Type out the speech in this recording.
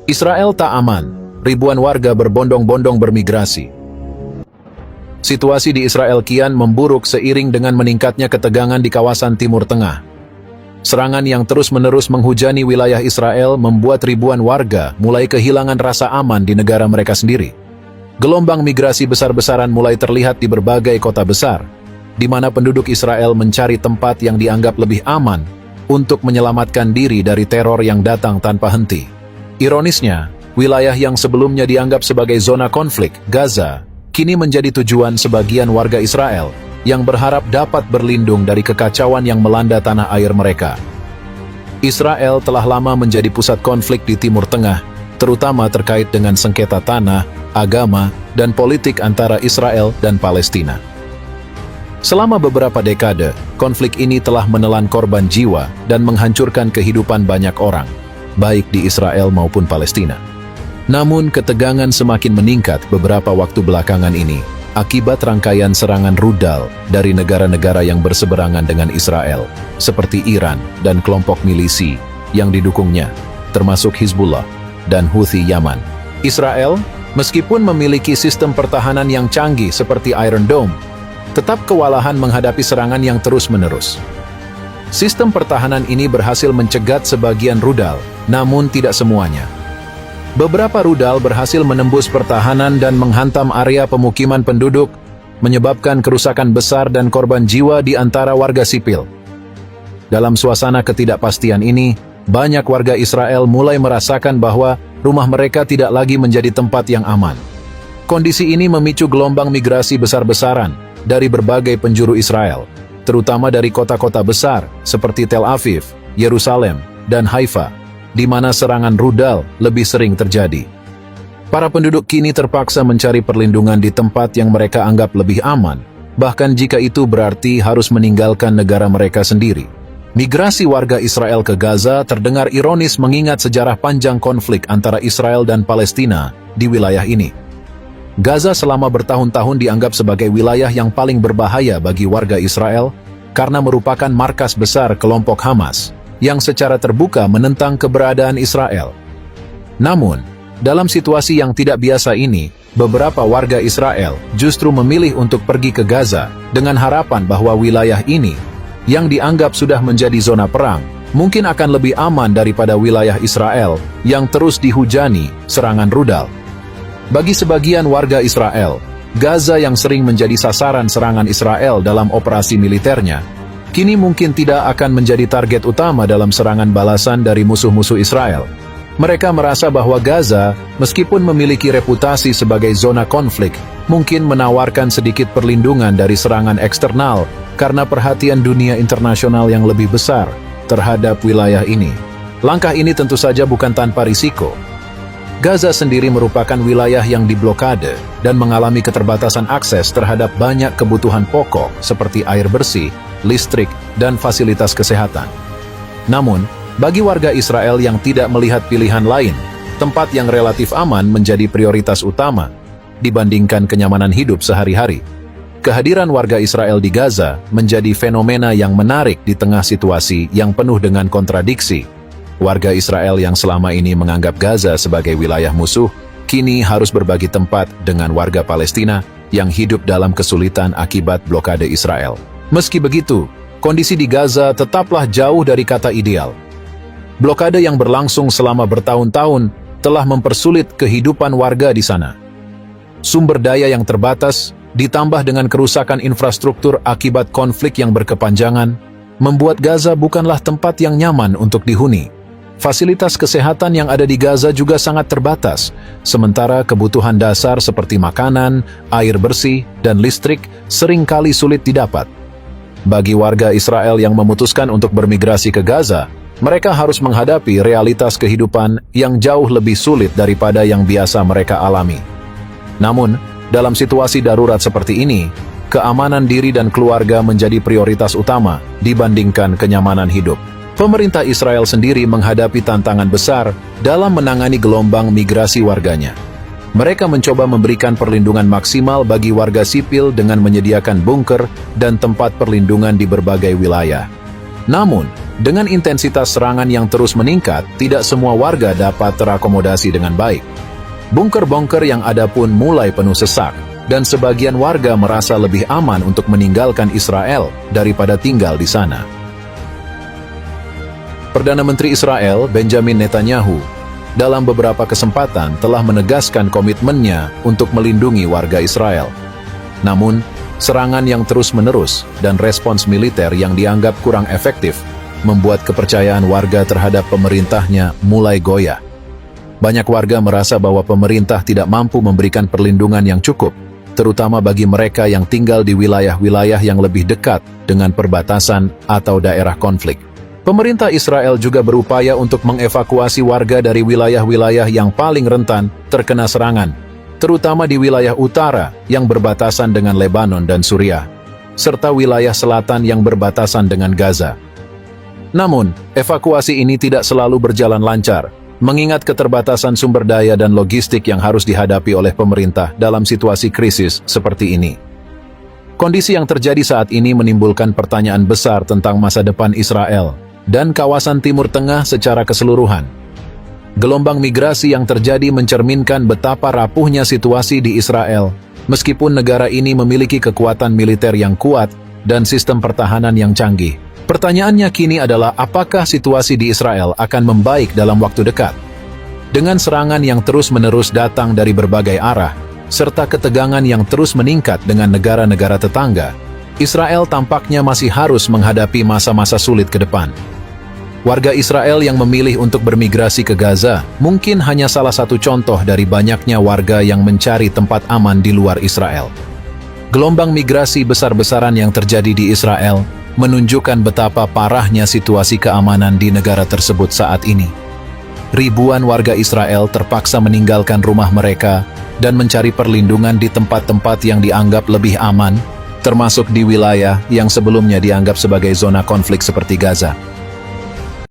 Israel tak aman, ribuan warga berbondong-bondong bermigrasi. Situasi di Israel kian memburuk seiring dengan meningkatnya ketegangan di kawasan Timur Tengah. Serangan yang terus-menerus menghujani wilayah Israel membuat ribuan warga mulai kehilangan rasa aman di negara mereka sendiri. Gelombang migrasi besar-besaran mulai terlihat di berbagai kota besar, di mana penduduk Israel mencari tempat yang dianggap lebih aman untuk menyelamatkan diri dari teror yang datang tanpa henti. Ironisnya, wilayah yang sebelumnya dianggap sebagai zona konflik, Gaza, kini menjadi tujuan sebagian warga Israel yang berharap dapat berlindung dari kekacauan yang melanda tanah air mereka. Israel telah lama menjadi pusat konflik di Timur Tengah, terutama terkait dengan sengketa tanah, agama, dan politik antara Israel dan Palestina. Selama beberapa dekade, konflik ini telah menelan korban jiwa dan menghancurkan kehidupan banyak orang, baik di Israel maupun Palestina. Namun ketegangan semakin meningkat beberapa waktu belakangan ini akibat rangkaian serangan rudal dari negara-negara yang berseberangan dengan Israel, seperti Iran dan kelompok milisi yang didukungnya, termasuk Hizbullah dan Houthi Yaman. Israel, meskipun memiliki sistem pertahanan yang canggih seperti Iron Dome, tetap kewalahan menghadapi serangan yang terus-menerus. Sistem pertahanan ini berhasil mencegat sebagian rudal, namun tidak semuanya. Beberapa rudal berhasil menembus pertahanan dan menghantam area pemukiman penduduk, menyebabkan kerusakan besar dan korban jiwa di antara warga sipil. Dalam suasana ketidakpastian ini, banyak warga Israel mulai merasakan bahwa rumah mereka tidak lagi menjadi tempat yang aman. Kondisi ini memicu gelombang migrasi besar-besaran dari berbagai penjuru Israel, terutama dari kota-kota besar seperti Tel Aviv, Yerusalem, dan Haifa, di mana serangan rudal lebih sering terjadi. Para penduduk kini terpaksa mencari perlindungan di tempat yang mereka anggap lebih aman, bahkan jika itu berarti harus meninggalkan negara mereka sendiri. Migrasi warga Israel ke Gaza terdengar ironis mengingat sejarah panjang konflik antara Israel dan Palestina di wilayah ini. Gaza selama bertahun-tahun dianggap sebagai wilayah yang paling berbahaya bagi warga Israel karena merupakan markas besar kelompok Hamas yang secara terbuka menentang keberadaan Israel. Namun, dalam situasi yang tidak biasa ini, beberapa warga Israel justru memilih untuk pergi ke Gaza dengan harapan bahwa wilayah ini, yang dianggap sudah menjadi zona perang, mungkin akan lebih aman daripada wilayah Israel yang terus dihujani serangan rudal. Bagi sebagian warga Israel, Gaza yang sering menjadi sasaran serangan Israel dalam operasi militernya, kini mungkin tidak akan menjadi target utama dalam serangan balasan dari musuh-musuh Israel. Mereka merasa bahwa Gaza, meskipun memiliki reputasi sebagai zona konflik, mungkin menawarkan sedikit perlindungan dari serangan eksternal karena perhatian dunia internasional yang lebih besar terhadap wilayah ini. Langkah ini tentu saja bukan tanpa risiko. Gaza sendiri merupakan wilayah yang diblokade dan mengalami keterbatasan akses terhadap banyak kebutuhan pokok seperti air bersih, listrik, dan fasilitas kesehatan. Namun, bagi warga Israel yang tidak melihat pilihan lain, tempat yang relatif aman menjadi prioritas utama dibandingkan kenyamanan hidup sehari-hari. Kehadiran warga Israel di Gaza menjadi fenomena yang menarik di tengah situasi yang penuh dengan kontradiksi. Warga Israel yang selama ini menganggap Gaza sebagai wilayah musuh, kini harus berbagi tempat dengan warga Palestina yang hidup dalam kesulitan akibat blokade Israel. Meski begitu, kondisi di Gaza tetaplah jauh dari kata ideal. Blokade yang berlangsung selama bertahun-tahun telah mempersulit kehidupan warga di sana. Sumber daya yang terbatas, ditambah dengan kerusakan infrastruktur akibat konflik yang berkepanjangan, membuat Gaza bukanlah tempat yang nyaman untuk dihuni. Fasilitas kesehatan yang ada di Gaza juga sangat terbatas, sementara kebutuhan dasar seperti makanan, air bersih, dan listrik seringkali sulit didapat. Bagi warga Israel yang memutuskan untuk bermigrasi ke Gaza, mereka harus menghadapi realitas kehidupan yang jauh lebih sulit daripada yang biasa mereka alami. Namun, dalam situasi darurat seperti ini, keamanan diri dan keluarga menjadi prioritas utama dibandingkan kenyamanan hidup. Pemerintah Israel sendiri menghadapi tantangan besar dalam menangani gelombang migrasi warganya. Mereka mencoba memberikan perlindungan maksimal bagi warga sipil dengan menyediakan bunker dan tempat perlindungan di berbagai wilayah. Namun, Dengan intensitas serangan yang terus meningkat, tidak semua warga dapat terakomodasi dengan baik. Bunker-bunker yang ada pun mulai penuh sesak, dan sebagian warga merasa lebih aman untuk meninggalkan Israel daripada tinggal di sana. Perdana Menteri Israel, Benjamin Netanyahu, dalam beberapa kesempatan telah menegaskan komitmennya untuk melindungi warga Israel. Namun, serangan yang terus-menerus dan respons militer yang dianggap kurang efektif membuat kepercayaan warga terhadap pemerintahnya mulai goyah. Banyak warga merasa bahwa pemerintah tidak mampu memberikan perlindungan yang cukup, terutama bagi mereka yang tinggal di wilayah-wilayah yang lebih dekat dengan perbatasan atau daerah konflik. Pemerintah Israel juga berupaya untuk mengevakuasi warga dari wilayah-wilayah yang paling rentan terkena serangan, terutama di wilayah utara yang berbatasan dengan Lebanon dan Suriah, serta wilayah selatan yang berbatasan dengan Gaza. Namun, evakuasi ini tidak selalu berjalan lancar, mengingat keterbatasan sumber daya dan logistik yang harus dihadapi oleh pemerintah dalam situasi krisis seperti ini. Kondisi yang terjadi saat ini menimbulkan pertanyaan besar tentang masa depan Israel dan kawasan Timur Tengah secara keseluruhan. Gelombang migrasi yang terjadi mencerminkan betapa rapuhnya situasi di Israel, meskipun negara ini memiliki kekuatan militer yang kuat dan sistem pertahanan yang canggih. Pertanyaannya kini adalah apakah situasi di Israel akan membaik dalam waktu dekat? Dengan serangan yang terus-menerus datang dari berbagai arah, serta ketegangan yang terus meningkat dengan negara-negara tetangga, Israel tampaknya masih harus menghadapi masa-masa sulit ke depan. Warga Israel yang memilih untuk bermigrasi ke Gaza mungkin hanya salah satu contoh dari banyaknya warga yang mencari tempat aman di luar Israel. Gelombang migrasi besar-besaran yang terjadi di Israel menunjukkan betapa parahnya situasi keamanan di negara tersebut saat ini. Ribuan warga Israel terpaksa meninggalkan rumah mereka dan mencari perlindungan di tempat-tempat yang dianggap lebih aman, termasuk di wilayah yang sebelumnya dianggap sebagai zona konflik seperti Gaza.